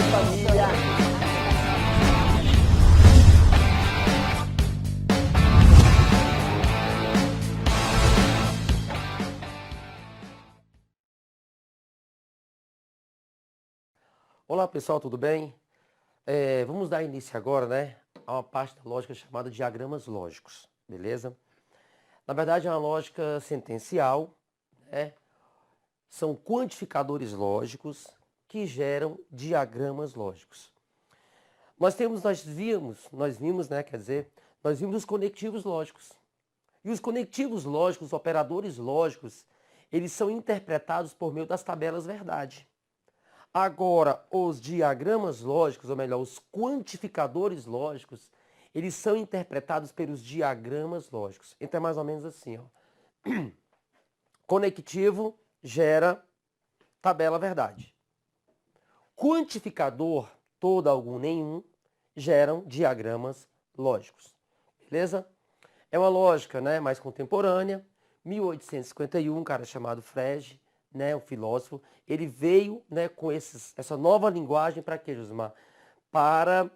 família! Olá pessoal, tudo bem? Vamos dar início agora, né, a uma parte da lógica chamada diagramas lógicos, beleza? Na verdade é uma lógica sentencial, né? São quantificadores lógicos que geram diagramas lógicos. Nós vimos, né, nós vimos os conectivos lógicos. E os conectivos lógicos, os operadores lógicos, eles são interpretados por meio das tabelas verdade. Agora, os diagramas lógicos, ou melhor, os quantificadores lógicos, eles são interpretados pelos diagramas lógicos. Então é mais ou menos assim, ó. Conectivo gera tabela verdade. Quantificador, todo, algum, nenhum, geram diagramas lógicos. Beleza? É uma lógica, né, mais contemporânea. 1851, um cara chamado Frege, né, um filósofo, ele veio, né, com essa nova linguagem para quê, Josimar? Para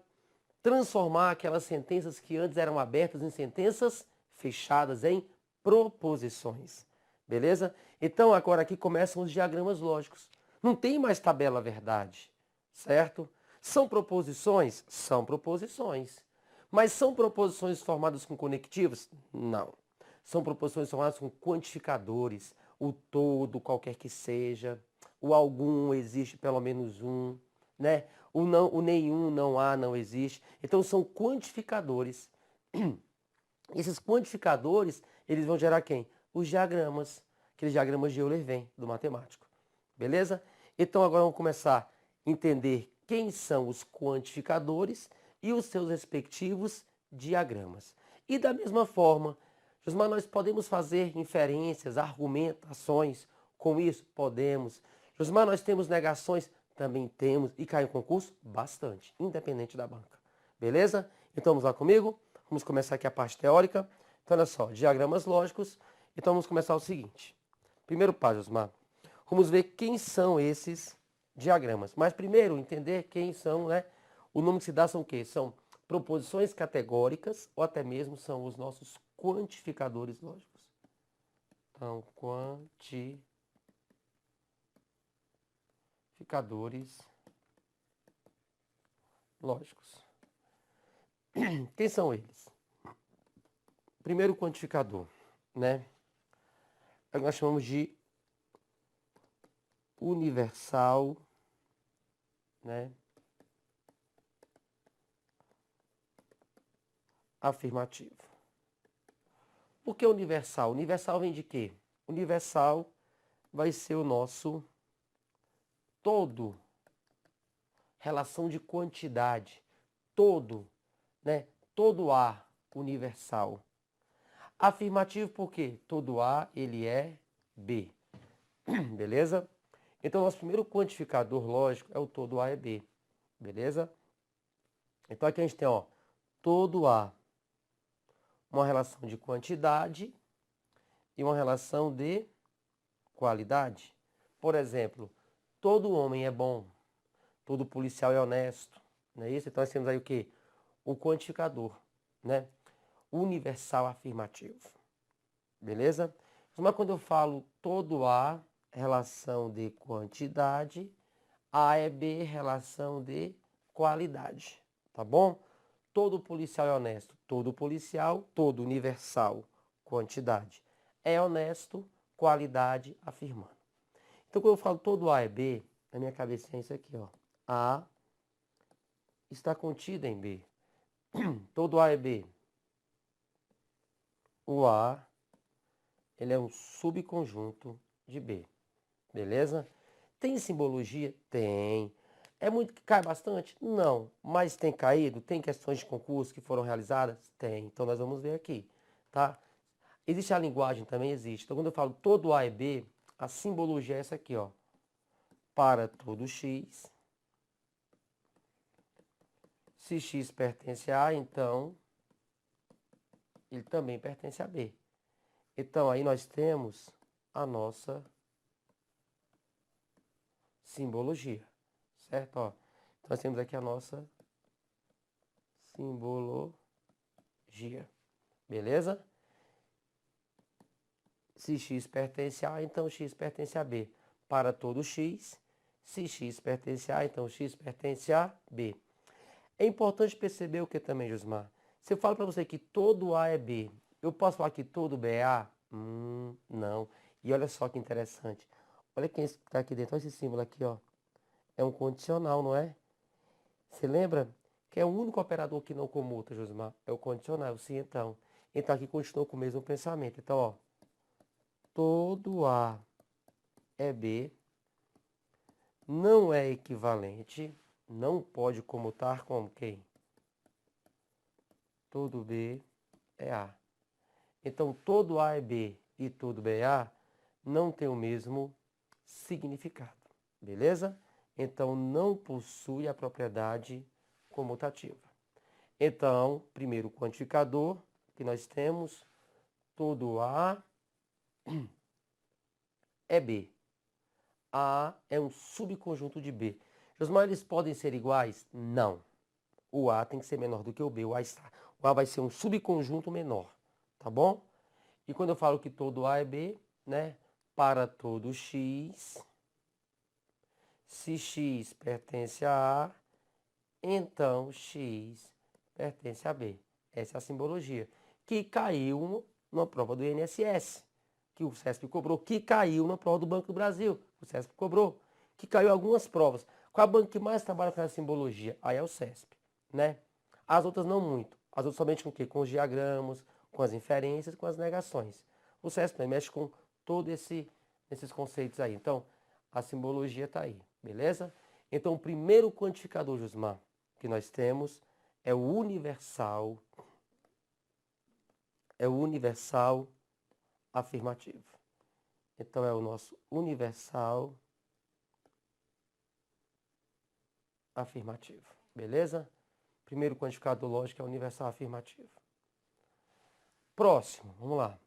transformar aquelas sentenças que antes eram abertas em sentenças fechadas, em proposições. Beleza? Então agora aqui começam os diagramas lógicos. Não tem mais tabela verdade, certo? São proposições? São proposições. Mas são proposições formadas com conectivos? Não. São proposições formadas com quantificadores. O todo, qualquer que seja. O algum, existe pelo menos um. Né? O não, o nenhum, não há, não existe. Então são quantificadores. Esses quantificadores, eles vão gerar quem? Os diagramas. Aqueles diagramas de Euler-Venn, do matemático. Beleza? Então agora vamos começar a entender quem são os quantificadores e os seus respectivos diagramas. E da mesma forma, Josmar, nós podemos fazer inferências, argumentações com isso? Podemos. Josmar, nós temos negações? Também temos. E cai em concurso? Bastante, independente da banca. Beleza? Então vamos lá comigo? Vamos começar aqui a parte teórica. Então olha só, diagramas lógicos. Então vamos começar o seguinte. Primeiro passo, Josmar. Vamos ver quem são esses diagramas. Mas primeiro, entender quem são, né? O nome que se dá são o quê? São proposições categóricas ou até mesmo são os nossos quantificadores lógicos. Então, quantificadores lógicos. Quem são eles? Primeiro quantificador, né? É o que nós chamamos de universal, né? Afirmativo. Por que universal? Universal vem de quê? Universal vai ser o nosso todo, relação de quantidade, todo, né? Todo A universal. Afirmativo por quê? Todo A ele é B. Beleza? Então nosso primeiro quantificador lógico é o todo A é B. Beleza? Então aqui a gente tem, ó, todo A, uma relação de quantidade e uma relação de qualidade. Por exemplo, todo homem é bom, todo policial é honesto, não é isso? Então nós temos aí o quê? O quantificador, né? Universal afirmativo. Beleza? Mas quando eu falo todo A, relação de quantidade, A é B, relação de qualidade, tá bom? Todo policial é honesto, todo policial, todo universal, quantidade. É honesto, qualidade, afirmando. Então, quando eu falo todo A é B, na minha cabecinha é isso aqui, ó. A está contido em B. Todo A é B. O A, ele é um subconjunto de B. Beleza? Tem simbologia? Tem. É muito que cai bastante? Não. Mas tem caído? Tem questões de concurso que foram realizadas? Tem. Então nós vamos ver aqui, tá? Existe a linguagem? Também existe. Então quando eu falo todo A é B, a simbologia é essa aqui, ó. Para todo X, se X pertence a A, então ele também pertence a B. Então aí nós temos a nossa simbologia, certo? Ó, Nós temos aqui a nossa simbologia. Beleza? Se x pertence a A, então x pertence a B. Para todo x, se x pertence a A, então x pertence a B. É importante perceber o que também, Josmar? Se eu falo para você que todo A é B, eu posso falar que todo B é A? Não. E olha só que interessante. Olha quem está aqui dentro. Olha esse símbolo aqui, ó. É um condicional, não é? Você lembra que é o único operador que não comuta, Josmar? É o condicional, sim, então. Então aqui continua com o mesmo pensamento. Então, ó. Todo A é B, não é equivalente, não pode comutar com quem? Todo B é A. Então, todo A é B e todo B é A não tem o mesmo significado, beleza? Então, não possui a propriedade comutativa. Então, primeiro quantificador que nós temos, todo A é B. A é um subconjunto de B. Josmar, eles podem ser iguais? Não. O A tem que ser menor do que o B. O A vai ser um subconjunto menor, tá bom? E quando eu falo que todo A é B, né? Para todo x, se x pertence a A, então x pertence a B. Essa é a simbologia. Que caiu numa prova do INSS, que o CESP cobrou, que caiu na prova do Banco do Brasil, o CESP cobrou, que caiu algumas provas. Qual é o banco que mais trabalha com essa simbologia? Aí é o CESP, né? As outras não muito. As outras somente com o quê? Com os diagramas, com as inferências, com as negações. O CESP também mexe com todos esses conceitos aí. Então, a simbologia está aí, beleza? Então, o primeiro quantificador, Josmar, que nós temos é o universal. É o universal afirmativo. Então, é o nosso universal afirmativo. Beleza? Primeiro quantificador lógico é o universal afirmativo. Próximo, vamos lá.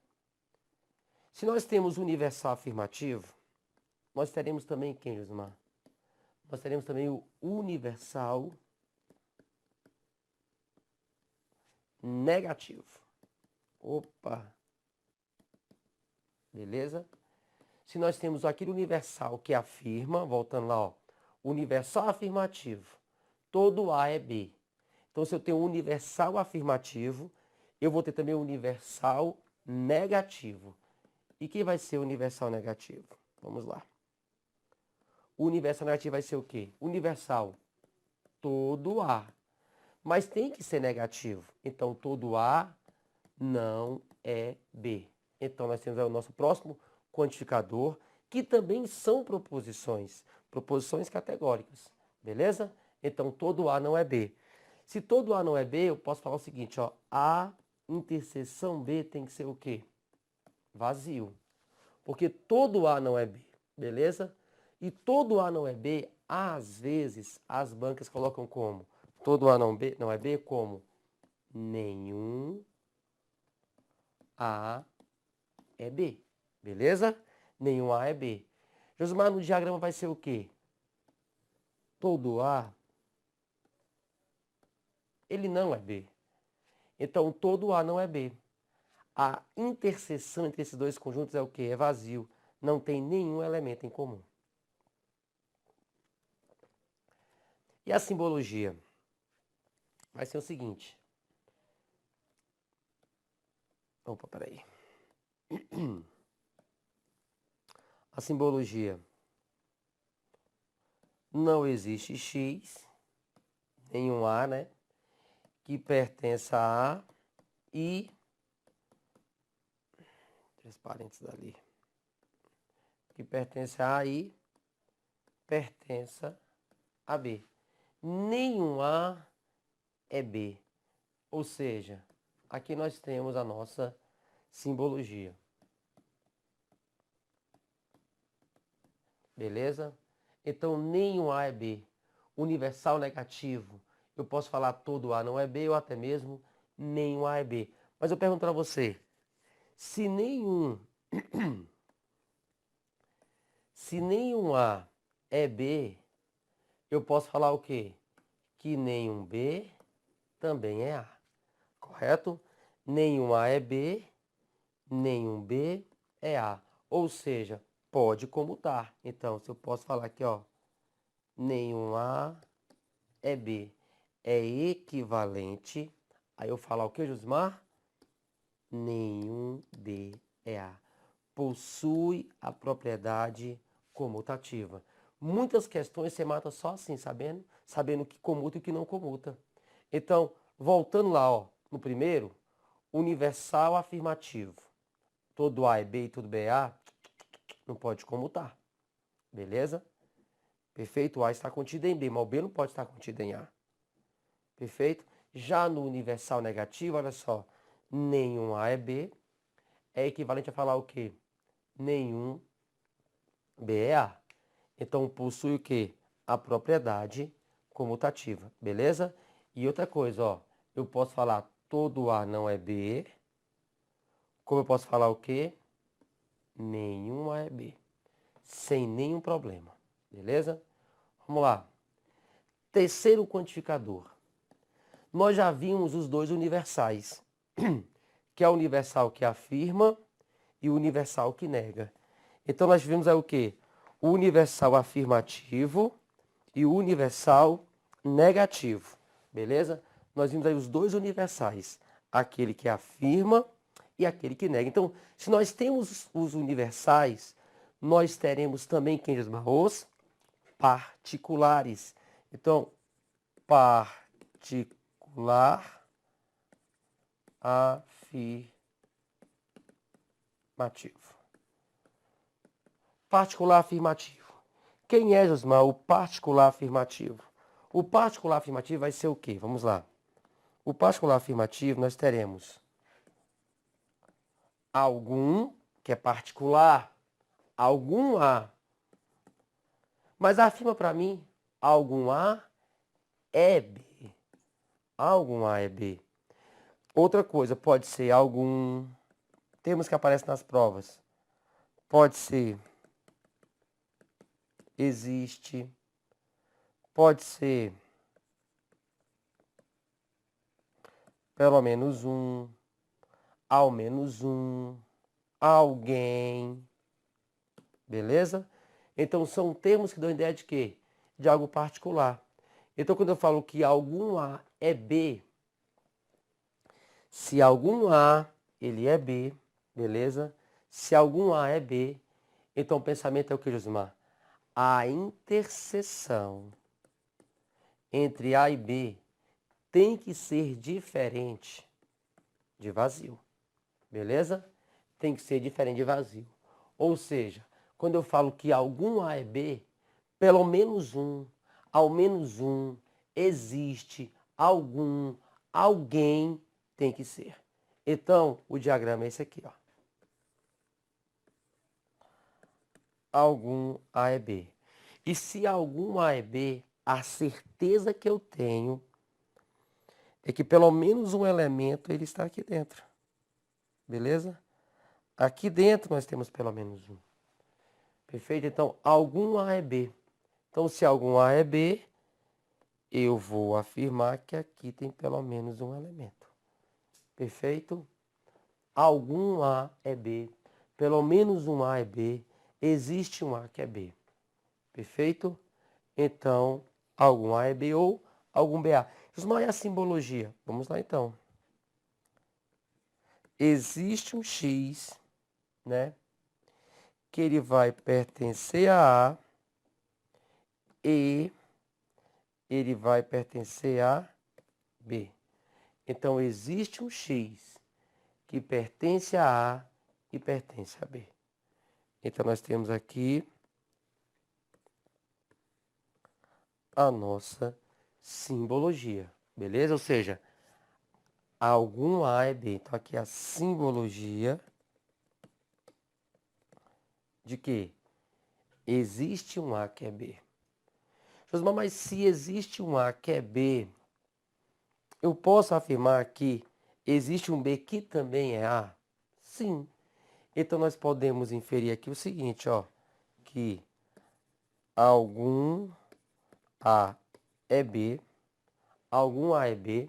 Se nós temos universal afirmativo, nós teremos também quem, Josmar? Nós teremos também o universal negativo. Opa! Beleza? Se nós temos aquele universal que afirma, voltando lá, ó, universal afirmativo, todo A é B. Então, se eu tenho um universal afirmativo, eu vou ter também um universal negativo. E quem vai ser o universal negativo? Vamos lá. O universal negativo vai ser o quê? Universal todo A. Mas tem que ser negativo. Então, todo A não é B. Então, nós temos aí o nosso próximo quantificador, que também são proposições. Proposições categóricas. Beleza? Então, todo A não é B. Se todo A não é B, eu posso falar o seguinte, ó. A interseção B tem que ser o quê? Vazio. Porque todo A não é B. Beleza? E todo A não é B, às vezes, as bancas colocam como? Todo A não é B como? Nenhum A é B. Beleza? Nenhum A é B. Josmar, no diagrama vai ser o quê? Todo A, ele não é B. Então, todo A não é B. A interseção entre esses dois conjuntos é o quê? É vazio. Não tem nenhum elemento em comum. E a simbologia? Vai ser o seguinte. Opa, peraí. A simbologia. Não existe X, nenhum A, né? Que pertença a A e... Três parênteses ali. Que pertence a A e pertença a B. Nenhum A é B. Ou seja, aqui nós temos a nossa simbologia. Beleza? Então, nenhum A é B. Universal negativo. Eu posso falar todo A não é B ou até mesmo nenhum A é B. Mas eu pergunto para você, se nenhum A é B, eu posso falar o quê? que nenhum B também é A. Correto? Nenhum A é B, nenhum B é A. Ou seja, pode comutar. Então, se eu posso falar aqui, ó, nenhum A é B é equivalente. Aí eu falo o que, Josmar? Nenhum B é A. Possui a propriedade comutativa. Muitas questões você mata só assim, sabendo que comuta e que não comuta. Então, voltando lá, ó, no primeiro, universal afirmativo. Todo A é B e todo B é A, não pode comutar. Beleza? Perfeito? O A está contido em B, mas o B não pode estar contido em A. Perfeito? Já no universal negativo, olha só, nenhum A é B, é equivalente a falar o quê? Nenhum B é A. Então, possui o quê? A propriedade comutativa, beleza? E outra coisa, ó, eu posso falar todo A não é B, como eu posso falar o quê? Nenhum A é B, sem nenhum problema, beleza? Vamos lá. Terceiro quantificador. Nós já vimos os dois universais, que é o universal que afirma e o universal que nega. Então, nós vimos aí o quê? O universal afirmativo e o universal negativo, beleza? Nós vimos aí os dois universais, aquele que afirma e aquele que nega. Então, se nós temos os universais, nós teremos também, quem diz, os particulares. Então, particular afirmativo. Particular afirmativo. Quem é, Josmar, o particular afirmativo? O particular afirmativo vai ser o quê? Vamos lá. O particular afirmativo nós teremos algum, que é particular, algum A. Mas afirma para mim, algum A é B. Algum A é B. Outra coisa, pode ser algum, termos que aparecem nas provas. Pode ser existe, pode ser pelo menos um, ao menos um, alguém, beleza? Então são termos que dão ideia de quê? De algo particular. Então quando eu falo que algum A é B, se algum A ele é B, beleza? Se algum A é B, então o pensamento é o que, Josimar? A interseção entre A e B tem que ser diferente de vazio, beleza? Tem que ser diferente de vazio. Ou seja, quando eu falo que algum A é B, pelo menos um, ao menos um, existe, algum, alguém tem que ser. Então, o diagrama é esse aqui, ó. Algum A é B. E se algum A é B, a certeza que eu tenho é que pelo menos um elemento ele está aqui dentro. Beleza? Aqui dentro nós temos pelo menos um. Perfeito? Então, algum A é B. Então, se algum A é B, eu vou afirmar que aqui tem pelo menos um elemento. Perfeito? Algum A é B. Pelo menos um A é B. Existe um A que é B. Perfeito? Então, algum A é B ou algum BA. Isso é a simbologia. Vamos lá, então. Existe um X, né? Que ele vai pertencer a A e ele vai pertencer a B. Então, existe um X que pertence a A e pertence a B. Então, nós temos aqui a nossa simbologia, beleza? Ou seja, algum A é B. Então, aqui a simbologia de que existe um A que é B. Josmar, mas se existe um A que é B, eu posso afirmar que existe um B que também é A? Sim. Então, nós podemos inferir aqui o seguinte, ó, que algum A é B, algum A é B,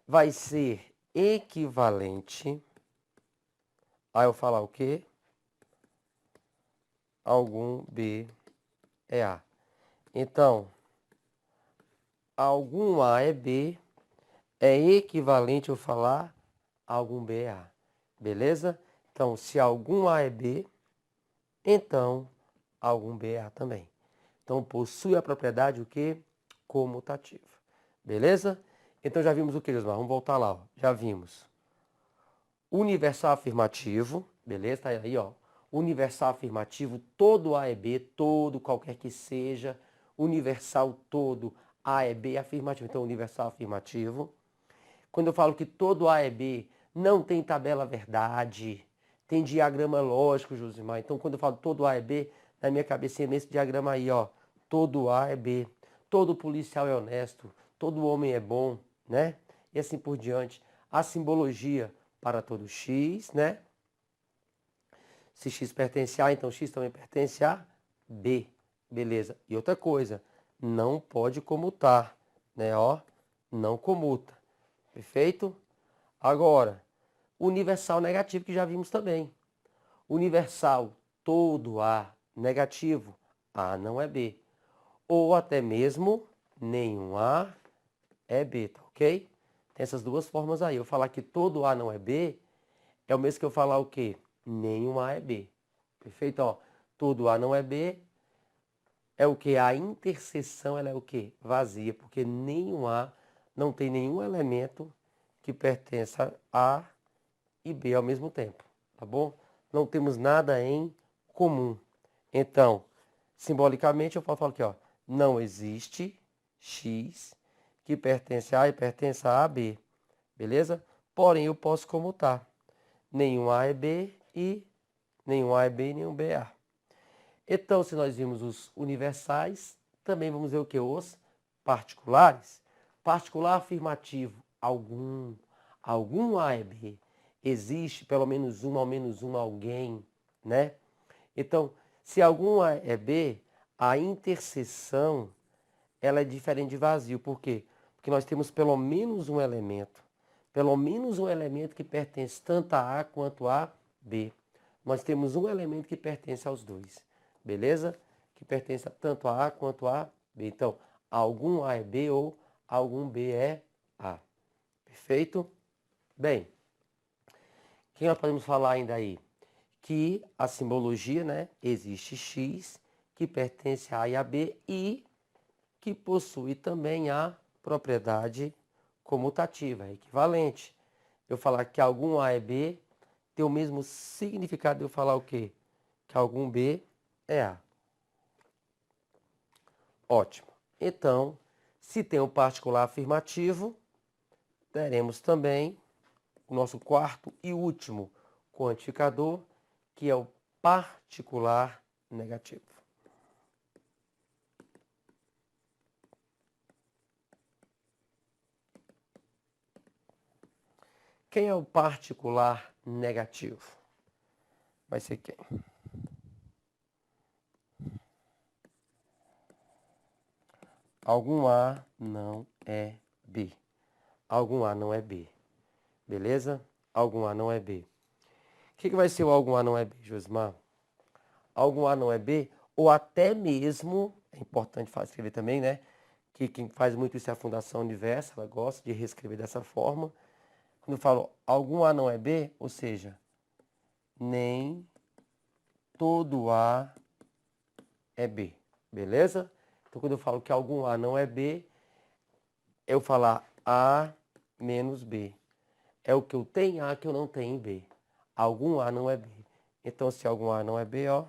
vai ser equivalente a eu falar o quê? Algum B é A. Então, algum A é B é equivalente a eu falar algum B é A. Beleza? Então, se algum A é B, então algum B é A também. Então, possui a propriedade o quê? Comutativa. Beleza? Então, já vimos o que, Josmar? Vamos voltar lá. Ó. Já vimos universal afirmativo. Beleza? Tá aí, ó. Universal afirmativo, todo A é B, todo, qualquer que seja. Universal todo, A é B afirmativo. Então, universal afirmativo. Quando eu falo que todo A é B, não tem tabela verdade, tem diagrama lógico, Josimar. Então, quando eu falo todo A é B, na minha cabecinha nesse diagrama aí, ó, todo A é B, todo policial é honesto, todo homem é bom, né? E assim por diante. A simbologia para todo X, né? Se X pertence a A, então X também pertence a B. Beleza. E outra coisa, não pode comutar, né? Ó, não comuta. Perfeito? Agora, universal negativo que já vimos também. Universal todo A negativo, A não é B. Ou até mesmo nenhum A é B, tá ok? Tem essas duas formas aí. Eu falar que todo A não é B, é o mesmo que eu falar o quê? Nenhum A é B. Perfeito? Ó, todo A não é B, é o que? A interseção ela é o quê? Vazia, porque nenhum A não tem nenhum elemento que pertença a A e B ao mesmo tempo, tá bom? Não temos nada em comum. Então, simbolicamente eu falo aqui, ó, não existe X que pertence a A e pertence a B, beleza? Porém, eu posso comutar. Nenhum A é B e nenhum A é B e nenhum B é A. Então, se nós vimos os universais, também vamos ver o que? Os particulares. Particular afirmativo, algum A é B. Existe pelo menos um, ao menos um, alguém, né? Então, se algum A é B, a interseção, ela é diferente de vazio. Por quê? Porque nós temos pelo menos um elemento. Pelo menos um elemento que pertence tanto a A quanto a B. Nós temos um elemento que pertence aos dois. Beleza? Que pertence tanto a A quanto a B. Então, algum A é B ou algum B é A. Perfeito? Bem, o que nós podemos falar ainda aí? Que a simbologia, né? Existe X que pertence a A e a B e que possui também a propriedade comutativa, equivalente. Eu falar que algum A é B tem o mesmo significado de eu falar o quê? Que algum B é A. Ótimo. Então, se tem o particular afirmativo, teremos também o nosso quarto e último quantificador, que é o particular negativo. Quem é o particular negativo? Vai ser quem? Algum A não é B. Algum A não é B. Beleza? Algum A não é B. O que vai ser o algum A não é B, Josmar? Algum A não é B, ou até mesmo, é importante escrever também, né? Que quem faz muito isso é a Fundação Universo, ela gosta de reescrever dessa forma. Quando eu falo algum A não é B, ou seja, nem todo A é B, beleza? Então, quando eu falo que algum A não é B, eu falar A menos B. É o que eu tenho A que eu não tenho em B. Algum A não é B. Então, se algum A não é B, ó.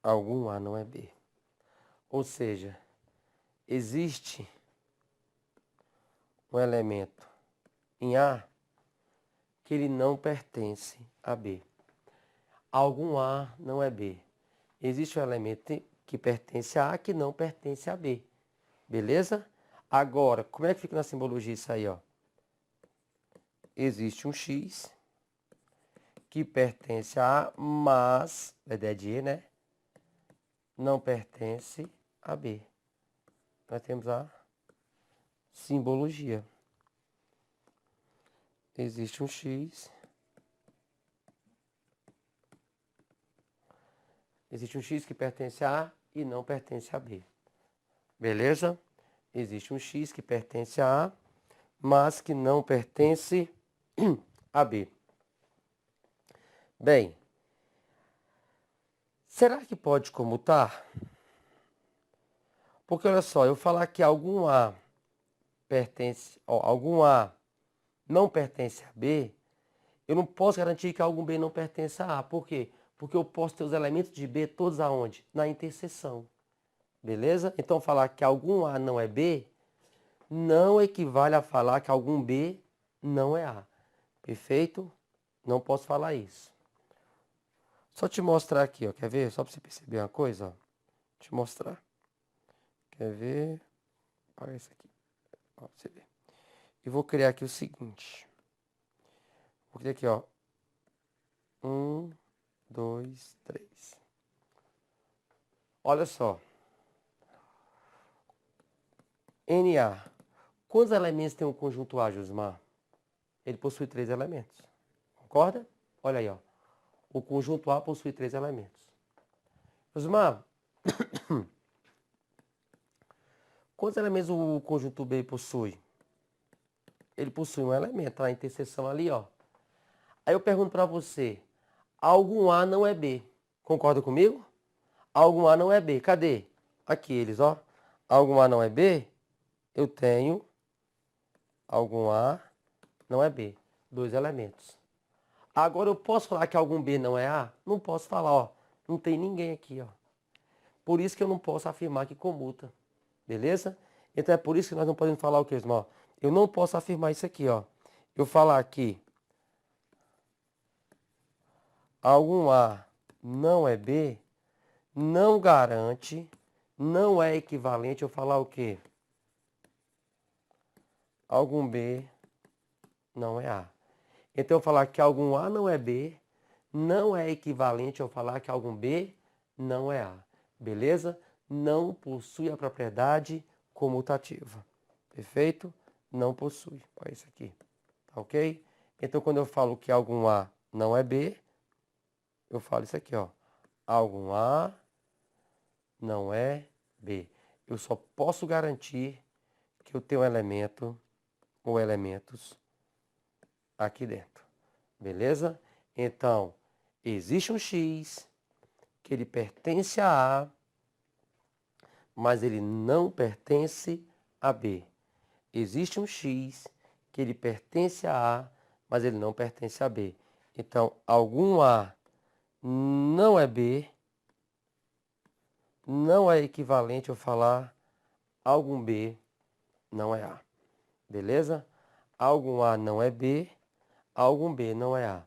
Algum A não é B. Ou seja, existe um elemento em A que ele não pertence a B. Algum A não é B. Existe um elemento que pertence a A que não pertence a B. Beleza? Agora, como é que fica na simbologia isso aí, ó? Existe um X que pertence a A, mas, a ideia de E, né? Não pertence a B. Nós temos a simbologia. Existe um X. Existe um X que pertence a A e não pertence a B. Beleza? Existe um X que pertence a A, mas que não pertence a B. Bem, será que pode comutar? Porque olha só, eu falar que algum A pertence, ó, algum A não pertence a B, eu não posso garantir que algum B não pertence a A. Por quê? Porque eu posso ter os elementos de B todos aonde? Na interseção. Beleza? Então falar que algum A não é B não equivale a falar que algum B não é A. Perfeito? Não posso falar isso. Só te mostrar aqui, ó. Quer ver? Só para você perceber uma coisa, ó. Te mostrar. Quer ver? Olha isso aqui. Ó, pra você ver. E vou criar aqui o seguinte. Vou criar aqui, ó. 1, 2, 3. Olha só. NA. Quantos elementos tem um conjunto A, Josmar? Ele possui 3 elementos. Concorda? Olha aí, ó. O conjunto A possui 3 elementos. Josmar, quantos elementos o conjunto B possui? Ele possui um elemento, a interseção ali, ó. Aí eu pergunto para você, algum A não é B. Concorda comigo? Algum A não é B. Cadê? Aqui eles, ó. Algum A não é B? Eu tenho algum A não é B. 2 elementos. Agora eu posso falar que algum B não é A? Não posso falar, ó. Não tem ninguém aqui, ó. Por isso que eu não posso afirmar que comuta. Beleza? Então é por isso que nós não podemos falar o que, irmão? Eu não posso afirmar isso aqui, ó. Eu falar que algum A não é B, não garante, não é equivalente eu falar o quê? Algum B não é A. Então eu falar que algum A não é B, não é equivalente eu falar que algum B não é A. Beleza? Não possui a propriedade comutativa. Perfeito? Não possui. Olha isso aqui. Tá ok? Então quando eu falo que algum A não é B, eu falo isso aqui, ó. Algum A não é B. Eu só posso garantir que eu tenho um elemento ou elementos aqui dentro. Beleza? Então, existe um X que ele pertence a A, mas ele não pertence a B. Existe um X que ele pertence a A, mas ele não pertence a B. Então, algum A não é B, não é equivalente eu falar algum B não é A. Beleza? Algum A não é B, algum B não é A.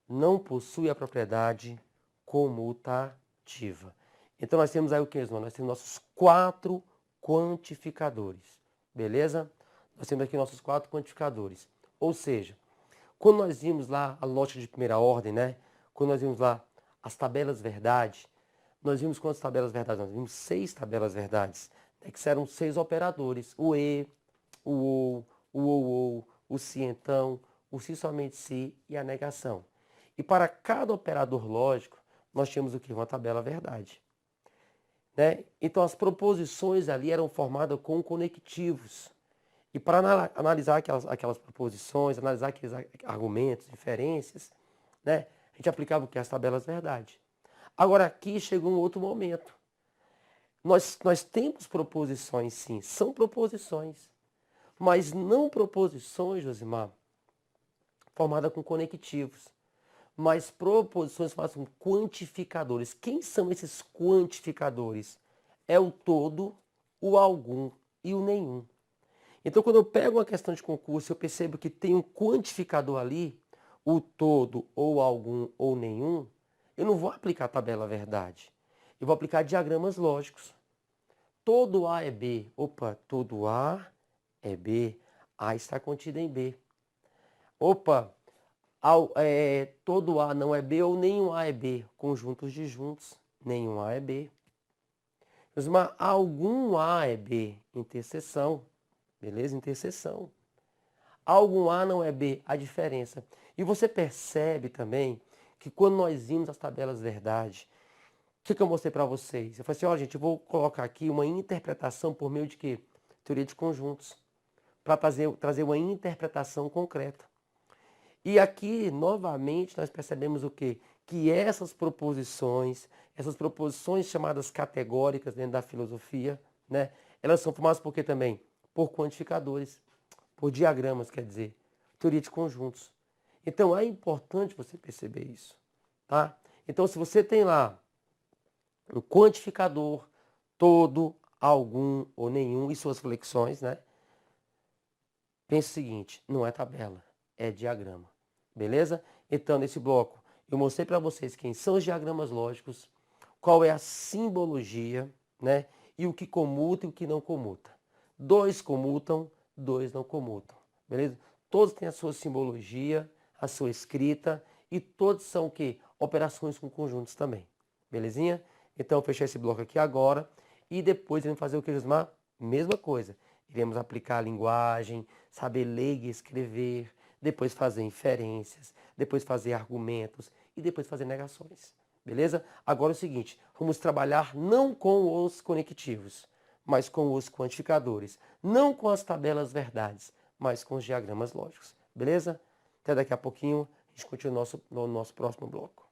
Não possui a propriedade comutativa. Então nós temos aí o que, irmão? Nós temos nossos 4 quantificadores. Beleza? Nós temos aqui nossos 4 quantificadores. Ou seja, quando nós vimos lá a lógica de primeira ordem, né? Quando nós vimos lá as tabelas verdade, nós vimos quantas tabelas verdades? Nós vimos 6 tabelas verdades, né? Que eram 6 operadores. O E, o OU, o OU, o se então, o se somente se e a negação. E para cada operador lógico, nós tínhamos o que? Uma tabela verdade. Né? Então as proposições ali eram formadas com conectivos. E para analisar aquelas proposições, analisar aqueles argumentos, inferências, né? A gente aplicava o que? As tabelas verdade. Agora aqui chegou um outro momento. Nós temos proposições sim, são proposições. Mas não proposições, Josimar, formadas com conectivos. Mas proposições formadas com quantificadores. Quem são esses quantificadores? É o todo, o algum e o nenhum. Então, quando eu pego uma questão de concurso, eu percebo que tem um quantificador ali, o todo, ou algum, ou nenhum, eu não vou aplicar a tabela verdade. Eu vou aplicar diagramas lógicos. Todo A é B. Opa, todo A é B. A está contido em B. Opa, todo A não é B ou nenhum A é B. Conjuntos disjuntos, nenhum A é B. Mas algum A é B. Interseção. Beleza? Interseção. Algum A não é B. A diferença. E você percebe também que quando nós vimos as tabelas verdade, o que eu mostrei para vocês? Eu falei assim, ó, gente, eu vou colocar aqui uma interpretação por meio de quê? Teoria de conjuntos. Para trazer uma interpretação concreta. E aqui, novamente, nós percebemos o quê? Que essas proposições chamadas categóricas dentro da filosofia, né? Elas são formadas por quê também? Por quantificadores, por diagramas, quer dizer, teoria de conjuntos. Então, é importante você perceber isso, tá? Então, se você tem lá um quantificador, todo, algum ou nenhum, e suas flexões, né? Pense o seguinte, não é tabela, é diagrama, beleza? Então, nesse bloco, eu mostrei para vocês quem são os diagramas lógicos, qual é a simbologia, né? E o que comuta e o que não comuta. Dois comutam, dois não comutam, beleza? Todos têm a sua simbologia, a sua escrita, e todos são o quê? Operações com conjuntos também, belezinha? Então, eu vou fechar esse bloco aqui agora, e depois iremos fazer o que, Josmar? Mesma coisa. Iremos aplicar a linguagem, saber ler e escrever, depois fazer inferências, depois fazer argumentos e depois fazer negações. Beleza? Agora é o seguinte, vamos trabalhar não com os conectivos, mas com os quantificadores. Não com as tabelas verdades, mas com os diagramas lógicos. Beleza? Até daqui a pouquinho, a gente continua no nosso próximo bloco.